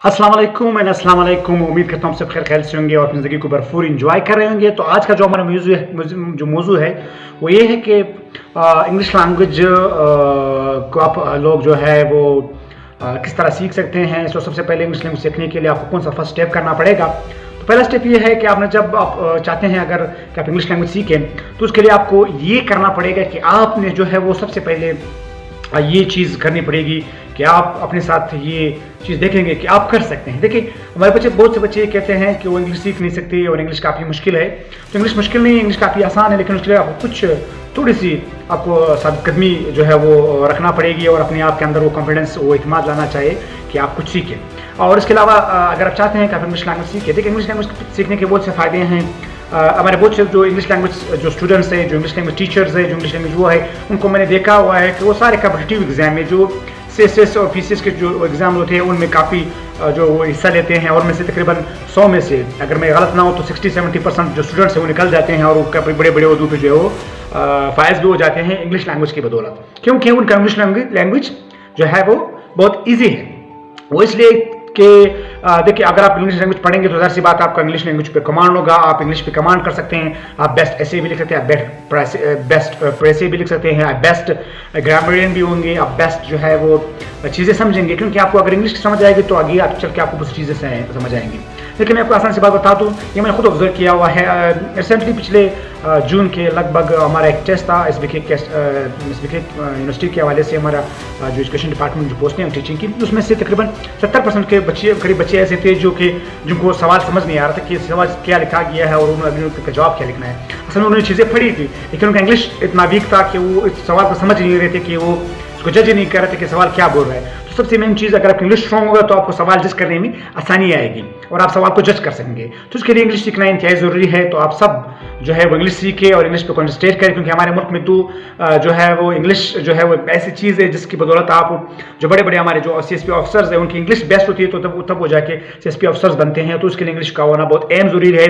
अस्सलाम वालेकुम एंड अस्सलाम वालेकुम। उम्मीद करता हूँ सब खैर खैर से होंगे और अपनी ज़िंदगी को भरपूर इंजॉय कर रहे होंगे। तो आज का जो हमारा मौजू है वो ये है कि इंग्लिश लैंग्वेज को आप लोग जो है वो किस तरह सीख सकते हैं। तो सबसे पहले इंग्लिश लैंग्वेज सीखने के लिए आपको कौन सा फर्स्ट स्टेप करना पड़ेगा। तो पहला स्टेप ये है कि आपने जब आप चाहते हैं अगर कि आप इंग्लिश लैंग्वेज सीखें तो उसके लिए आपको ये करना पड़ेगा कि आपने जो है वो सबसे पहले ये चीज़ करनी पड़ेगी कि आप अपने साथ ये चीज़ देखेंगे कि आप कर सकते हैं। देखिए हमारे बच्चे, बहुत से बच्चे कहते हैं कि वो इंग्लिश सीख नहीं सकते और इंग्लिश काफ़ी मुश्किल है। तो इंग्लिश मुश्किल नहीं है, इंग्लिश काफ़ी आसान है, लेकिन उसके लिए आपको कुछ थोड़ी सी आपको साबित कदमी जो है वो रखना पड़ेगी और अपने आप के अंदर वो कॉन्फिडेंस, वो इत्मीनान लाना चाहिए कि आप कुछ सीखें। और इसके अलावा अगर आप चाहते हैं कि आप इंग्लिश लैंग्वेज सीखें, देखिए इंग्लिश लैंग्वेज सीखने के बहुत से फ़ायदे हैं। हमारे बहुत से जो इंग्लिश लैंग्वेज जो स्टूडेंट्स हैं, जो इंग्लिश लैंग्वेज टीचर्स हैं, जो इंग्लिश लैंग्वेज वो है, उनको मैंने देखा हुआ है कि वो सारे कॉम्पिटिटिव एग्जाम में जो CSS और PCS के जो एग्ज़ाम होते हैं उनमें काफ़ी जो वो हिस्सा लेते हैं और में से तकरीबन 100 में से अगर मैं गलत ना हो तो 60-70% जो स्टूडेंट्स हैं वो निकल जाते हैं और वो काफ़ी बड़े बड़े उहदों पे जो है वो फायज भी हो जाते हैं इंग्लिश लैंग्वेज की बदौलत, क्योंकि उनका इंग्लिश लैंग्वेज जो है वो बहुत ईजी है। वो इसलिए कि देखिए अगर आप इंग्लिश लैंग्वेज पढ़ेंगे तो ज़ाहिर सी बात आपका इंग्लिश लैंग्वेज पे कमांड होगा, आप इंग्लिश पे कमांड कर सकते हैं, आप बेस्ट ऐसे भी लिख सकते हैं, आप बेस्ट प्रेसे भी लिख सकते हैं, आप बेस्ट ग्रामरियन भी होंगे, आप बेस्ट जो है वो चीज़ें समझेंगे, क्योंकि आपको अगर इंग्लिश समझ आएगी तो आगे आप चल के आपको कुछ चीज़ें समझ आएंगी। लेकिन मैं आपको आसान सी बात बता दूँ, ये मैंने खुद ऑब्जर्व किया हुआ है। रिसेंटली पिछले जून के लगभग हमारा एक टेस्ट था SBK यूनिवर्सिटी के हवाले से, हमारा जो एजुकेशन डिपार्टमेंट जो पोस्टें हैं टीचिंग की, उसमें से तकरीबन 70% के करीब बच्चे ऐसे थे जिनको सवाल समझ नहीं आ रहा था कि सवाल क्या लिखा गया है और उन्होंने उनका जवाब क्या लिखना है। असल में उन्होंने चीज़ें पढ़ी थी लेकिन उनका इंग्लिश इतना वीक था कि वो इस सवाल को समझ नहीं रहे थे, कि वो उसको जज नहीं कर रहे थे कि सवाल क्या बोल रहा है। तो सबसे मेन चीज़, अगर आपका इंग्लिश स्ट्रॉन्ग होगा तो आपको सवाल जज करने में आसानी आएगी और आप सवाल को जज कर सकेंगे। तो उसके लिए इंग्लिश सीखना इंतहाई ज़रूरी है। तो आप सब जो है वो इंग्लिश सीखें और इंग्लिश पे कॉन्सेंट्रेट करें, क्योंकि हमारे मुल्क में तो जो है वो इंग्लिश जो है वो ऐसी चीज़ है जिसकी बदौलत आप जो बड़े बड़े हमारे जो CSP ऑफिसर्स हैं उनकी इंग्लिश बेस्ट होती है, तो तब वो जाके CSP ऑफिसर्स बनते हैं। तो उसके लिए इंग्लिश का होना बहुत अहम ज़रूरी है।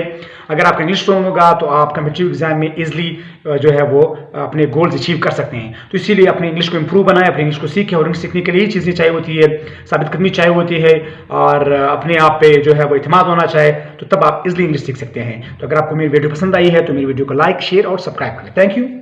अगर आपका इंग्लिश स्ट्रॉन्ग होगा तो आप कॉम्पिटिटिव एग्जाम में ईजिली जो है वो अपने गोल्स अचीव कर सकते हैं। तो इसीलिए अपने इंग्लिश को इम्प्रूव बनाएं, अपने इंग्लिश को सीखें और इंग्लिश सीखने के लिए ही चीज़ें चाहिए होती है, साबित कदमी चाहिए होती है और अपने आप पे जो है वो इत्मीनान होना चाहिए, तो तब आप इजिली इंग्लिश सीख सकते हैं। तो अगर आपको मेरी वीडियो पसंद आई है तो मेरी वीडियो को लाइक, शेयर और सब्सक्राइब करें। Thank you.